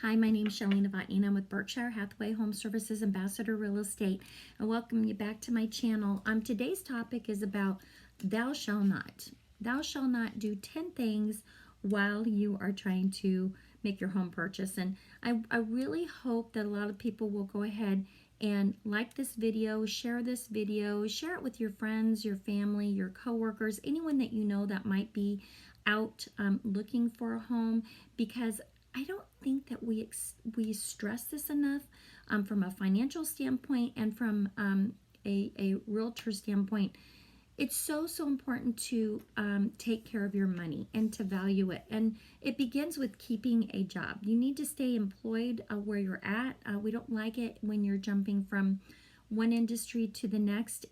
Hi, my name is Shelli Novotny, and I'm with Berkshire Hathaway HomeServices Ambassador Real Estate. I welcome you back to my channel. Today's topic is about thou shall not. Thou shall not do 10 things while you are trying to make your home purchase. And I really hope that a lot of people will go ahead and like this video, share it with your friends, your family, your coworkers, anyone that you know that might be out looking for a home, because I don't think that we stress this enough from a financial standpoint and from a realtor standpoint. It's so important to take care of your money and to value it. And it begins with keeping a job. You need to stay employed where you're at. We don't like it when you're jumping from one industry to the next.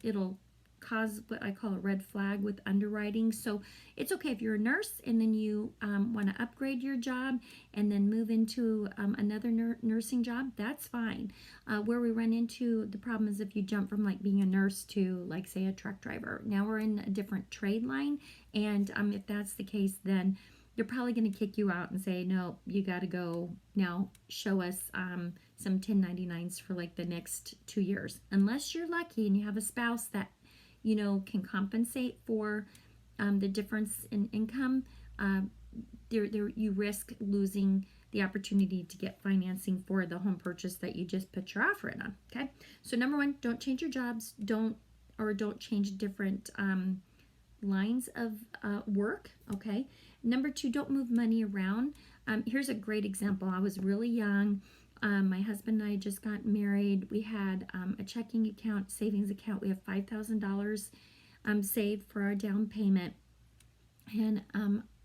It'll cause what I call a red flag with underwriting. So it's okay if you're a nurse and then you want to upgrade your job and then move into another nursing job, that's fine. Where we run into the problem is if you jump from like being a nurse to like say a truck driver. Now we're in a different trade line, and if that's the case, then they're probably going to kick you out and say, no, you got to go now, show us some 1099s for like the next 2 years. Unless you're lucky and you have a spouse that can compensate for the difference in income, you risk losing the opportunity to get financing for the home purchase that you just put your offer in on. Okay, so number one, don't change your jobs. Don't change different lines of work. Okay, number two, don't move money around. Here's a great example. I was really young. My husband and I just got married. We had a checking account, savings account. We have $5,000 saved for our down payment. And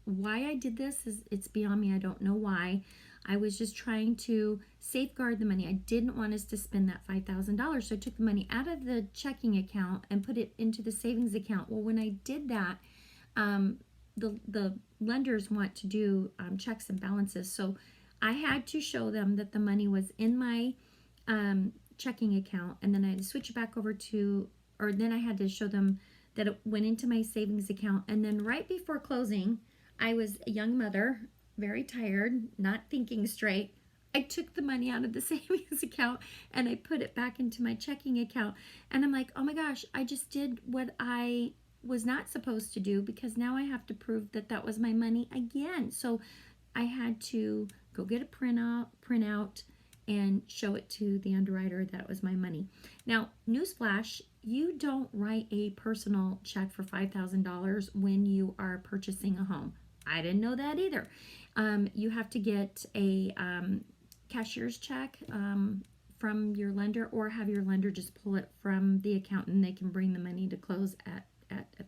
why I did this is it's beyond me. I don't know why. I was just trying to safeguard the money. I didn't want us to spend that $5,000. So I took the money out of the checking account and put it into the savings account. Well, when I did that, the lenders want to do checks and balances. So I had to show them that the money was in my checking account, and then I had to switch it back over to, or then I had to show them that it went into my savings account. And then right before closing, I was a young mother, very tired, not thinking straight. I took the money out of the savings account and I put it back into my checking account. And I'm like, oh my gosh, I just did what I was not supposed to do, because now I have to prove that that was my money again. So I had to go get a printout and show it to the underwriter that it was my money. Now, newsflash, you don't write a personal check for $5,000 when you are purchasing a home. I didn't know that either. You have to get a cashier's check from your lender, or have your lender just pull it from the account and they can bring the money to close at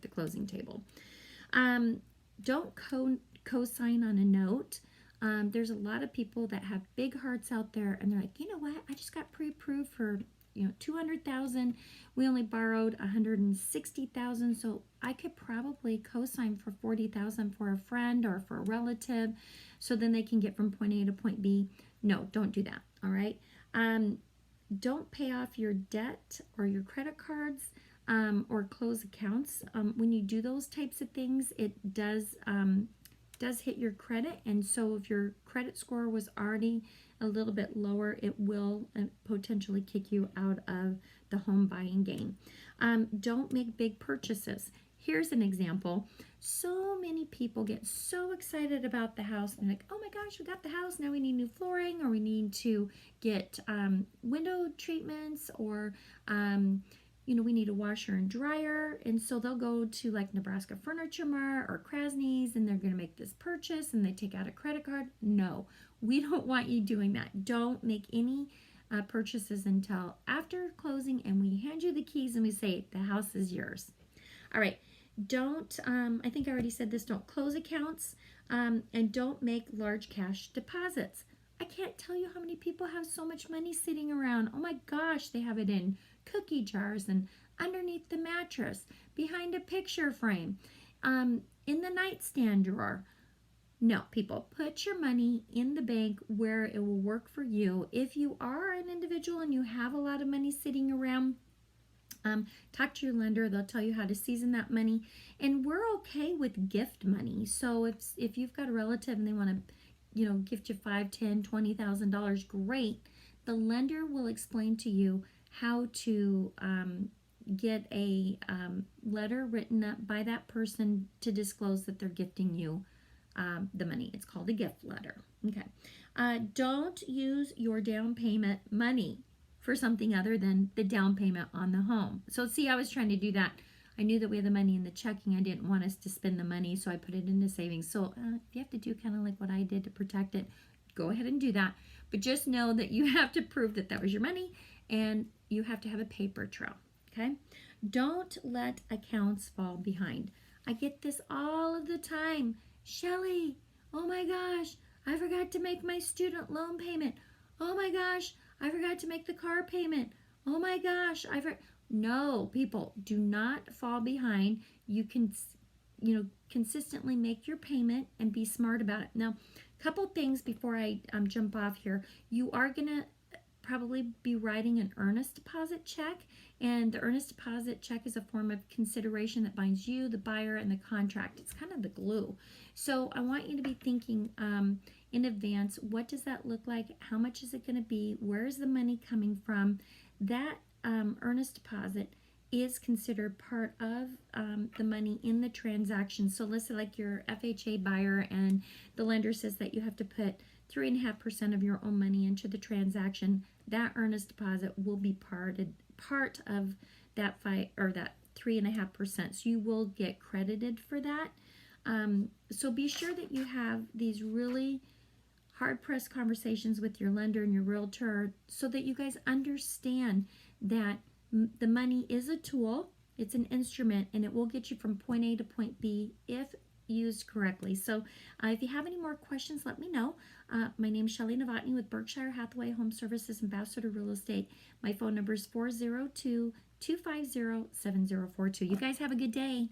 the closing table. Don't co-sign on a note. There's a lot of people that have big hearts out there, and they're like, you know what? I just got pre-approved for $200,000. We only borrowed $160,000, so I could probably co-sign for $40,000 for a friend or for a relative, so then they can get from point A to point B. No, don't do that. All right. Don't pay off your debt or your credit cards or close accounts. When you do those types of things, it does hit your credit, and so if your credit score was already a little bit lower, it will potentially kick you out of the home buying game. Don't make big purchases. Here's an example. So many people get so excited about the house, and they're like, oh my gosh, we got the house, now we need new flooring, or we need to get window treatments, or we need a washer and dryer. And so they'll go to like Nebraska Furniture Mart or Krasny's, and they're going to make this purchase, and they take out a credit card. No, we don't want you doing that. Don't make any purchases until after closing, and we hand you the keys and we say, the house is yours. All right. Don't, I think I already said this, don't close accounts, and don't make large cash deposits. I can't tell you how many people have so much money sitting around. Oh my gosh, they have it in cookie jars and underneath the mattress, behind a picture frame, in the nightstand drawer. No, people, put your money in the bank where it will work for you. If you are an individual and you have a lot of money sitting around, talk to your lender. They'll tell you how to season that money. And we're okay with gift money. So if you've got a relative and they want to gift you $5, $10, $20,000, great. The lender will explain to you how to get a letter written up by that person to disclose that they're gifting you the money. It's called a gift letter. Okay. Don't use your down payment money for something other than the down payment on the home. So see, I was trying to do that. I knew that we had the money in the checking. I didn't want us to spend the money, so I put it into savings. So if you have to do kind of like what I did to protect it, go ahead and do that. But just know that you have to prove that that was your money, and you have to have a paper trail, okay? Don't let accounts fall behind. I get this all of the time. Shelli, oh my gosh, I forgot to make my student loan payment. Oh my gosh, I forgot to make the car payment. Oh my gosh, No, people, do not fall behind. You can, consistently make your payment and be smart about it. Now, a couple things before I jump off here. You are going to probably be writing an earnest deposit check, and the earnest deposit check is a form of consideration that binds you, the buyer, and the contract. It's kind of the glue. So I want you to be thinking in advance, what does that look like? How much is it going to be? Where is the money coming from? That earnest deposit is considered part of the money in the transaction. So let's say like your FHA buyer and the lender says that you have to put 3.5% of your own money into the transaction. That earnest deposit will be part of that that 3.5%. So you will get credited for that. So be sure that you have these really hard-pressed conversations with your lender and your realtor so that you guys understand that the money is a tool, it's an instrument, and it will get you from point A to point B if used correctly. So if you have any more questions, let me know. My name is Shelli Novotny with Berkshire Hathaway Home Services Ambassador Real Estate. My phone number is 402-250-7042. You guys have a good day.